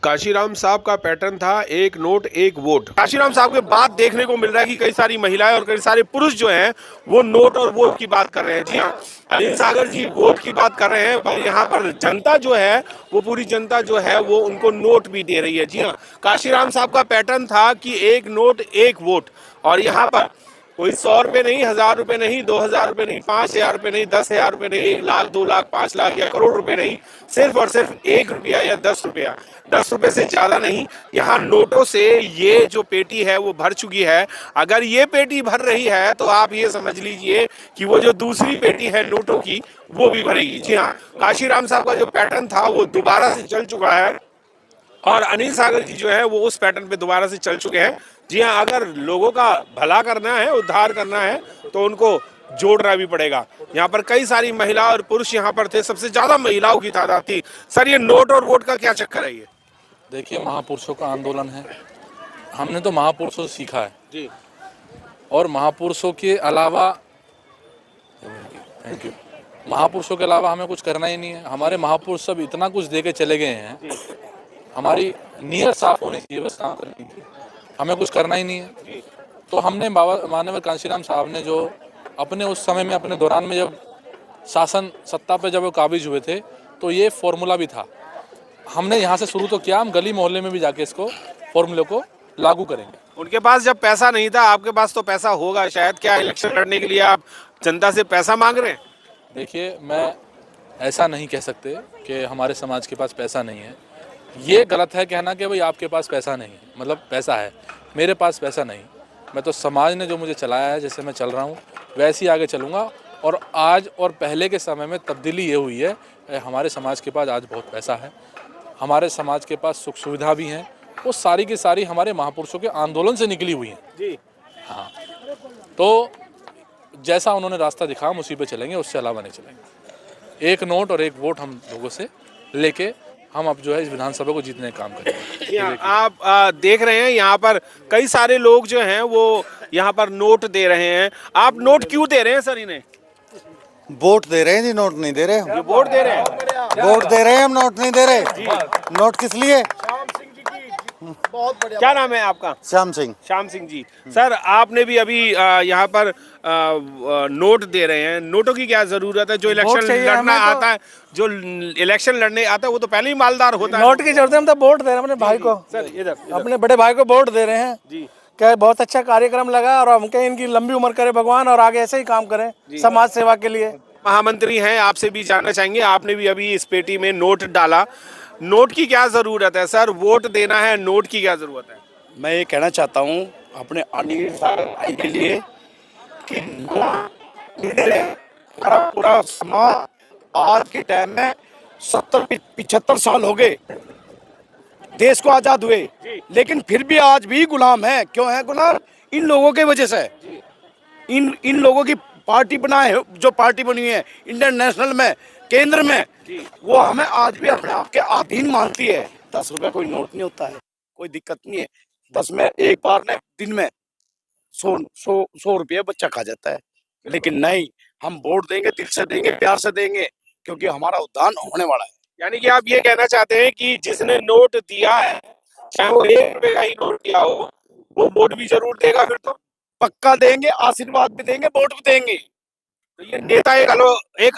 काशीराम साहब का पैटर्न था एक नोट एक वोट। काशीराम साहब के बाद देखने को मिल रहा है कि कई सारी महिलाएं और कई सारे पुरुष जो हैं वो नोट और वोट की बात कर रहे हैं। जी हाँ, अनिल सागर जी वोट की बात कर रहे हैं, पर यहाँ पर जनता जो है वो पूरी जनता जो है वो उनको नोट भी दे रही है। जी हाँ, काशीराम साहब का पैटर्न था कि एक नोट एक वोट, और यहाँ पर कोई 100 रुपए नहीं, 1000 रुपए नहीं, 2000 रुपए नहीं, 5000 रुपए नहीं, 10,000 रुपए नहीं, 1 लाख, 2 लाख, 5 लाख या करोड़ रुपए नहीं, सिर्फ और सिर्फ 1 रुपया या 10 रुपया, 10 रुपए से ज्यादा नहीं। यहाँ नोटों से ये जो पेटी है वो भर चुकी है। अगर ये पेटी भर रही है तो आप ये समझ लीजिए कि वो जो दूसरी पेटी है नोटों की वो भी भरेगी। जी हाँ, काशीराम साहब का जो पैटर्न था वो दोबारा से चल चुका है, और अनिल सागर जी जो है वो उस पैटर्न पे दोबारा से चल चुके हैं। जी हाँ, अगर लोगों का भला करना है, उद्धार करना है, तो उनको जोड़ना भी पड़ेगा। यहाँ पर कई सारी महिला और पुरुष यहाँ पर थे, सबसे ज्यादा महिलाओं की तादाद थी। सर, ये नोट और वोट का क्या चक्कर है? ये देखिए, महापुरुषों का आंदोलन है। हमने तो महापुरुषों से सीखा है जी, और महापुरुषों के अलावा थैंक यू महापुरुषों के अलावा हमें कुछ करना ही नहीं है। हमारे महापुरुष सब इतना कुछ दे के चले गए हैं, हमारी नीयत साफ होनी चाहिए बस काम करने की, हमें कुछ करना ही नहीं है। तो हमने बाबा माननीय कांशीराम साहब ने जो अपने उस समय में अपने दौरान में जब शासन सत्ता पे जब वो काबिज हुए थे तो ये फॉर्मूला भी था। हमने यहाँ से शुरू तो किया, हम गली मोहल्ले में भी जाके इसको फॉर्मूले को लागू करेंगे। उनके पास जब पैसा नहीं था, आपके पास तो पैसा होगा शायद, क्या इलेक्शन लड़ने के लिए आप जनता से पैसा मांग रहे हैं? देखिए, मैं ऐसा नहीं कह सकते कि हमारे समाज के पास पैसा नहीं है। ये गलत है कहना कि भाई आपके पास पैसा नहीं है, मतलब पैसा है, मेरे पास पैसा नहीं। मैं तो समाज ने जो मुझे चलाया है, जैसे मैं चल रहा हूँ वैसे ही आगे चलूँगा। और आज और पहले के समय में तब्दीली ये हुई है, हमारे समाज के पास आज बहुत पैसा है, हमारे समाज के पास सुख सुविधा भी हैं, वो सारी की सारी हमारे महापुरुषों के आंदोलन से निकली हुई हैं। जी हाँ, तो जैसा उन्होंने रास्ता दिखा हम उसी पे चलेंगे, उससे अलावा नहीं चलेंगे। एक नोट और एक वोट हम लोगों से लेके हम अब जो है इस विधानसभा को जीतने का काम करेंगे। आप देख रहे हैं यहाँ पर कई सारे लोग जो हैं वो यहाँ पर नोट दे रहे हैं। आप नोट क्यों दे रहे हैं सर इन्हें? वोट दे रहे हैं जी, नोट नहीं दे रहे। ये वोट दे रहे हैं? वोट दे रहे हैं हम, नोट नहीं दे रहे। नोट किस लिए? बहुत बढ़िया। क्या नाम है आपका? श्याम सिंह। श्याम सिंह जी। सर, आपने भी अभी यहाँ पर नोट दे रहे हैं। नोटों की क्या जरूरत है? जो इलेक्शन लड़ना आता है, जो इलेक्शन लड़ने आता है वो तो पहले ही मालदार होता है। नोट की जरूरत है, हम तो वोट दे रहे हैं अपने भाई को। सर इधर अपने बड़े भाई को वोट दे रहे हैं जी। क्या बहुत अच्छा कार्यक्रम लगा, और हम कहें इनकी लंबी उम्र करे भगवान, और आगे ऐसे ही काम करें समाज सेवा के लिए। महामंत्री हैं, आपसे भी जानना चाहेंगे, आपने भी अभी इस पेटी में नोट डाला। नोट की क्या जरूरत है सर? वोट देना है, नोट की क्या जरूरत है? मैं ये कहना चाहता हूँ अपने अनिल सागर भाई के लिए कि पूरा समाज आज के टाइम में 70-75 साल हो गए देश को आजाद हुए, लेकिन फिर भी आज भी गुलाम है। क्यों है गुलाम? इन लोगों के वजह से। इन लोगों की पार्टी बनाए, जो पार्टी बनी है इंटरनेशनल में, केंद्र में, वो हमें आज भी अपने आप के अधीन मानती है। 10 रुपए कोई नोट नहीं होता है, कोई दिक्कत नहीं है। 10 में एक बार ने दिन में 100 रुपये बच्चा खा जाता है, लेकिन नहीं, हम वोट देंगे, दिल से देंगे, प्यार से देंगे, क्योंकि हमारा उद्धार होने वाला है। यानी कि आप ये कहना चाहते हैं कि जिसने नोट दिया है, चाहे वो 1 रुपए का ही नोट दिया हो, वो वोट भी जरूर देगा। फिर तो पक्का देंगे, आशीर्वाद भी देंगे, वोट भी देंगे। तो ये नेता एक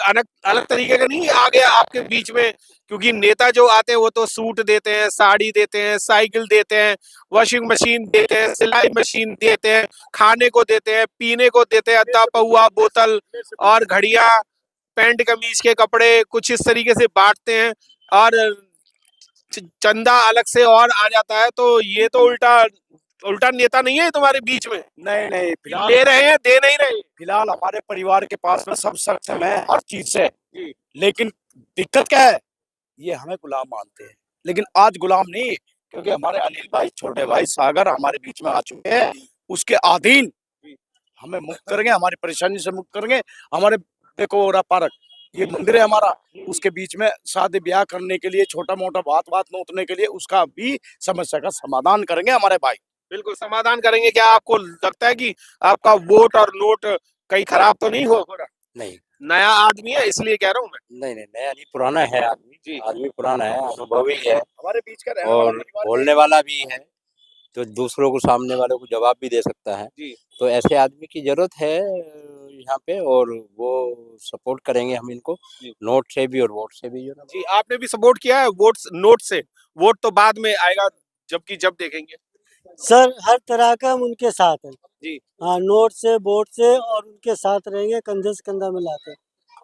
अलग अलग तरीके का नहीं आ गया आपके बीच में? क्योंकि नेता जो आते हैं वो तो सूट देते हैं, साड़ी देते हैं, साइकिल देते हैं, वॉशिंग मशीन देते हैं, सिलाई मशीन देते हैं, खाने को देते हैं, पीने को देते हैं, अद्दा पौआ, बोतल और घड़ियां, पैंट कमीज के कपड़े, कुछ इस तरीके से बांटते हैं, और चंदा अलग से और आ जाता है। तो ये तो उल्टा उल्टा नेता नहीं है तुम्हारे बीच में? नहीं, फिलहाल दे रहे हैं, दे नहीं रहे? फिलहाल हमारे परिवार के पास में सब सक्षम है हर चीज से, लेकिन दिक्कत क्या है? ये हमें गुलाम मानते हैं, लेकिन आज गुलाम नहीं, क्योंकि हमारे अनिल भाई, छोटे भाई सागर हमारे बीच में आ चुके हैं। उसके अधीन हमें मुक्त करेंगे, हमारी परेशानी से मुक्त करेंगे। हमारे देखो ओरा पार्क, ये मंदिर है हमारा, उसके बीच में शादी ब्याह करने के लिए, छोटा मोटा बात नोतने के लिए, उसका भी समस्या का समाधान करेंगे हमारे भाई। बिल्कुल समाधान करेंगे। क्या आपको लगता है कि आपका वोट और नोट कहीं खराब तो नहीं हो रहा? नहीं, नया आदमी है इसलिए कह रहा हूँ मैं। नहीं नहीं, नया नहीं, पुराना है आदमी। जी। आदमी पुराना है, अनुभवी है हमारे बीच का रहने और वाला परिवार बोलने वाला भी है, तो दूसरों को, सामने वालों को जवाब भी दे सकता है। जी। तो ऐसे आदमी की जरूरत है यहाँ पे, और वो सपोर्ट करेंगे हम इनको, जी। नोट से भी और वोट से भी। जी, आपने भी सपोर्ट किया है वोट नोट से? वोट तो बाद में आएगा, जबकि जब देखेंगे। सर हर तरह का हम उनके साथ हैं। जी। हाँ, नोट से वोट से और उनके साथ रहेंगे, कंधे से कंधा मिलाकर।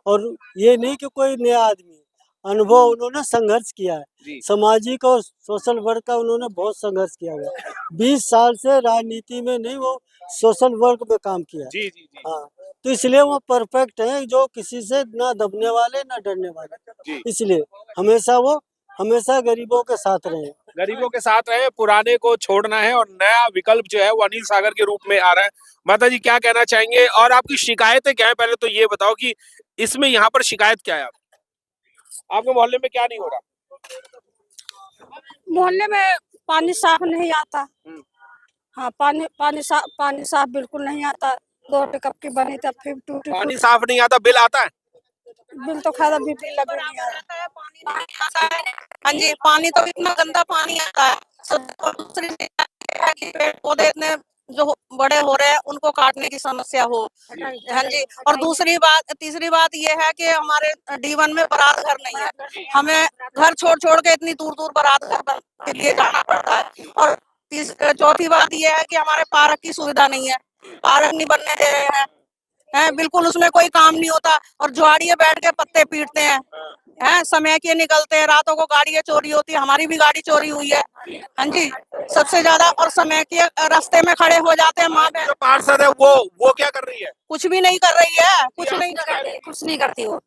और ये नहीं कि कोई नया आदमी है, अनुभव उन्होंने संघर्ष किया है, जी। सामाजिक और सोशल वर्क का उन्होंने बहुत संघर्ष किया हुआ है। 20 साल से राजनीति में नहीं, वो सोशल वर्क में काम किया है। जी जी जी हाँ, तो इसलिए वो परफेक्ट है, जो किसी से ना दबने वाले ना डरने वाले। जी। इसलिए वो हमेशा गरीबों के साथ रहे। गरीबों के साथ रहे, पुराने को छोड़ना है और नया विकल्प जो है वो अनिल सागर के रूप में आ रहा है। माता जी क्या कहना चाहेंगे और आपकी शिकायतें क्या है? पहले तो ये बताओ कि इसमें यहाँ पर शिकायत क्या है? आपके मोहल्ले में क्या नहीं हो रहा? मोहल्ले में पानी साफ नहीं आता। हाँ, पानी साफ बिल्कुल नहीं आता। 2 टकप की बनी तब फिर टूटी। पानी साफ नहीं आता, बिल आता है? बिल तो खादा भी बिल लगे नहीं आता है। हाँ जी, पानी तो इतना गंदा पानी आता है। दूसरी पेड़ पौधे इतने जो बड़े हो रहे हैं उनको काटने की समस्या हो। हाँ जी, और तीसरी बात ये है कि हमारे D1 में बारात घर नहीं है। हमें घर छोड़ के इतनी दूर बारात घर के लिए जाना पड़ता है। और चौथी बात ये है कि हमारे पार्क की सुविधा नहीं है, पार्क नहीं बनने दे रहे हैं, बिल्कुल उसमें कोई काम नहीं होता। और जुआड़िए बैठ के पत्ते पीटते हैं, समय के निकलते हैं, रातों को गाड़ियां चोरी होती है, हमारी भी गाड़ी चोरी हुई है। हाँ जी, सबसे ज्यादा। और समय के रास्ते में खड़े हो जाते हैं। माँ जो पार्षद है वो क्या कर रही है? कुछ भी नहीं कर रही है, कुछ नहीं करती वो।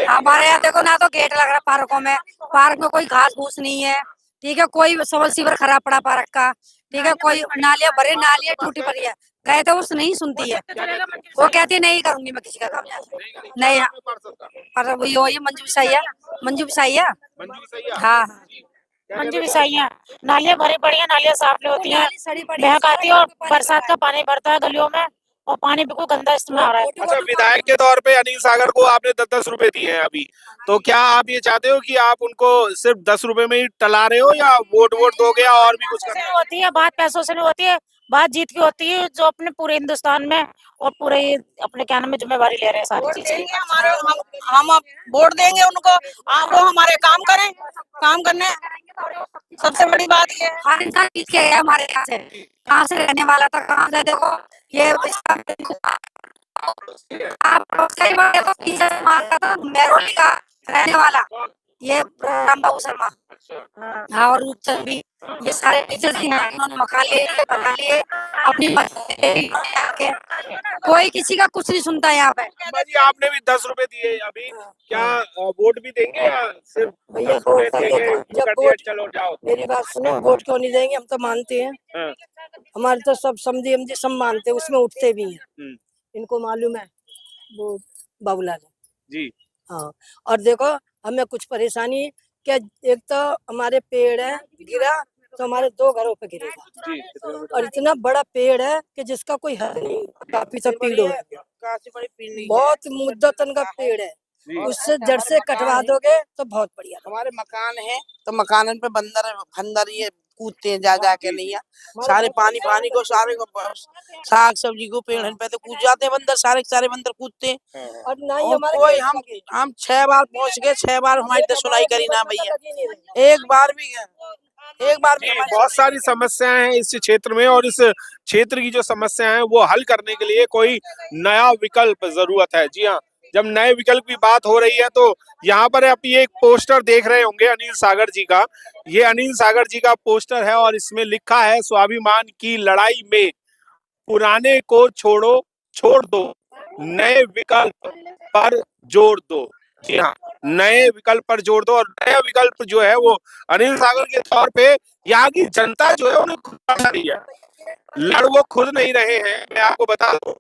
हमारे यहाँ देखो ना, तो गेट लग रहा है पार्कों में, पार्क में कोई घास फूस नहीं है, ठीक है, कोई सबमर्सिबल खराब पड़ा पार्क का, ठीक है, कोई नालियाँ टूटी पड़ी है, गए तो उस नहीं सुनती है, वो कहती है नहीं करूंगी मैं किसी का काम यहाँ से। नहीं, पर वो ये मंजू बिसाइया हाँ, मंजू बिसाइया नालियाँ भरी पड़ी है, नालियाँ साफ नहीं होती हैं, बहक आती है और बरसात का पानी भरता है गलियों में और पानी बिल्कुल गंदा इस्तेमाल हो रहा है। अच्छा, विधायक के तौर पे अनिल सागर को आपने 10-10 रुपए दिए हैं अभी, तो क्या आप ये चाहते हो कि आप उनको सिर्फ 10 रुपए में ही टला रहे हो या वोट दोगे और भी कुछ करना होती है? बात पैसों से नहीं होती है, बात जीत की होती है, जो अपने पूरे हिंदुस्तान में और पूरे अपने क्या नाम में जिम्मेवारी ले रहे हैं सारी चीजें। हम वोट देंगे उनको, आप वो हमारे काम करने। सबसे बड़ी बात ये हर इंसान जीत के गया हमारे यहाँ से, कहाँ से रहने वाला था, कहाँ से। देखो ये आप सही बात देखो, पीछे से मारता था मेहरौली का रहने वाला ये राम बाबू शर्मा, हाँ, और रूपचंद भी, ये सारे टीचर्स ही हैं, इन्होंने मकान लिए, बना लिए अपनी आके, कोई किसी का कुछ नहीं सुनता यहाँ पे। जी, आपने भी 10 रुपए दिए अभी, क्या वोट भी देंगे या सिर्फ भैया चलो जाओ? मेरी बात सुनो, वोट क्यों नहीं देंगे? हम तो मानते हैं, हमारे तो सब समझे सब मानते हैं, उसमें उठते भी हैं, इनको मालूम है वो बाबूलाल जी। हाँ, और देखो हमें कुछ परेशानी क्या, एक तो हमारे पेड़ है गिरा तो हमारे 2 घरों पे गिरेगा, और इतना बड़ा पेड़ है कि जिसका कोई हद नहीं, काफी सब पेड़ हो गया, बहुत मुद्दतन का पेड़ है, उससे जड़ से कटवा दोगे तो बहुत बढ़िया। हमारे मकान है तो मकान पे बंदर ये कूदते हैं जा के, नहीं है सारे पानी को सारे को साग सब्जी को पेड़ पे तो कूद जाते हैं बंदर, सारे बंदर कूदते हैं। और ना ही और कोई हम 6 बार पहुंच गए, 6 बार हमारी तो सुनाई करी ना भैया, एक बार भी बहुत सारी समस्याएं हैं इस क्षेत्र में, और इस क्षेत्र की जो समस्याएं हैं वो हल करने के लिए कोई नया विकल्प जरूरत है। जी हाँ, जब नए विकल्प की बात हो रही है तो यहाँ पर आप ये एक पोस्टर देख रहे होंगे अनिल सागर जी का, ये अनिल सागर जी का पोस्टर है और इसमें लिखा है स्वाभिमान की लड़ाई में पुराने को छोड़ दो, नए विकल्प पर जोर दो। जी हाँ, नए विकल्प पर जोर दो, और नया विकल्प जो है वो अनिल सागर के तौर पे यहाँ की जनता जो है उन्हें खुद लड़ रही है, वो खुद नहीं रहे हैं। मैं आपको बता दूं,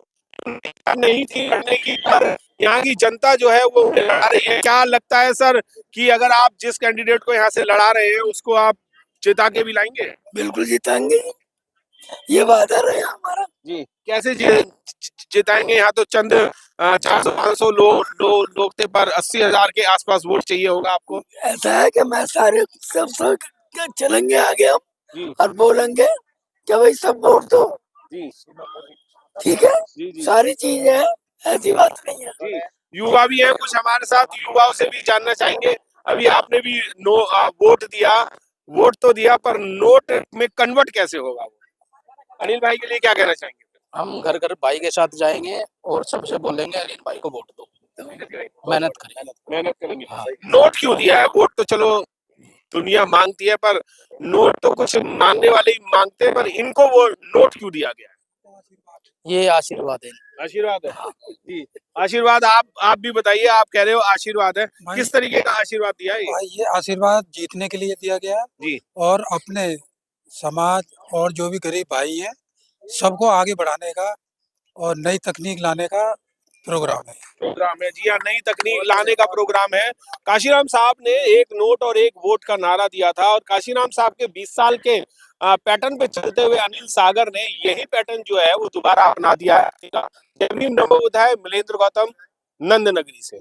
नहीं थी लड़ने की, पर यहाँ की जनता जो है वो लड़ा रही है। क्या लगता है सर कि अगर आप जिस कैंडिडेट को यहाँ से लड़ा रहे हैं उसको आप जिता के भी लाएंगे? बिल्कुल जिताएंगे, ये वादा रहे हमारा। जी, कैसे जिताएंगे? यहाँ तो चंद 400-500 लोग थे, पर 80,000 के आसपास वोट चाहिए होगा आपको। ऐसा है कि मैं सारे सब चलेंगे आगे हम जी और बोलेंगे कि भाई सब वोट दो, जी ठीक है। जी जी सारी चीजें हैं, ऐसी बात नहीं है। जी। युवा भी है कुछ हमारे साथ, युवाओं से भी जानना चाहेंगे। अभी आपने भी वोट दिया, वोट तो दिया, पर नोट में कन्वर्ट कैसे होगा वो? अनिल भाई के लिए क्या कहना चाहेंगे? हम घर घर भाई के साथ जाएंगे और सबसे बोलेंगे अनिल भाई को वोट दो, मेहनत करेंगे। मेहनत करेंगे। नोट क्यों दिया है? वोट तो चलो दुनिया मांगती है, पर नोट तो कुछ मांगने वाले ही मांगते हैं, पर इनको वो नोट क्यों दिया गया है? ये आशीर्वाद है। आशीर्वाद है जी। आशीर्वाद, आप भी बताइए, आप कह रहे हो आशीर्वाद है, किस तरीके का आशीर्वाद दिया है ये? ये आशीर्वाद जीतने के लिए दिया गया जी और अपने समाज और जो भी गरीब भाई हैं सबको आगे बढ़ाने का और नई तकनीक लाने का प्रोग्राम है। जी हाँ, नई तकनीक लाने का प्रोग्राम है। काशीराम साहब ने एक नोट और एक वोट का नारा दिया था, और काशीराम साहब के 20 साल के पैटर्न पे चलते हुए अनिल सागर ने यही पैटर्न जो है वो दोबारा अपना दिया है। जय भीम, नमो बुद्धाय। मिलेंद्र गौतम, नंद नगरी से।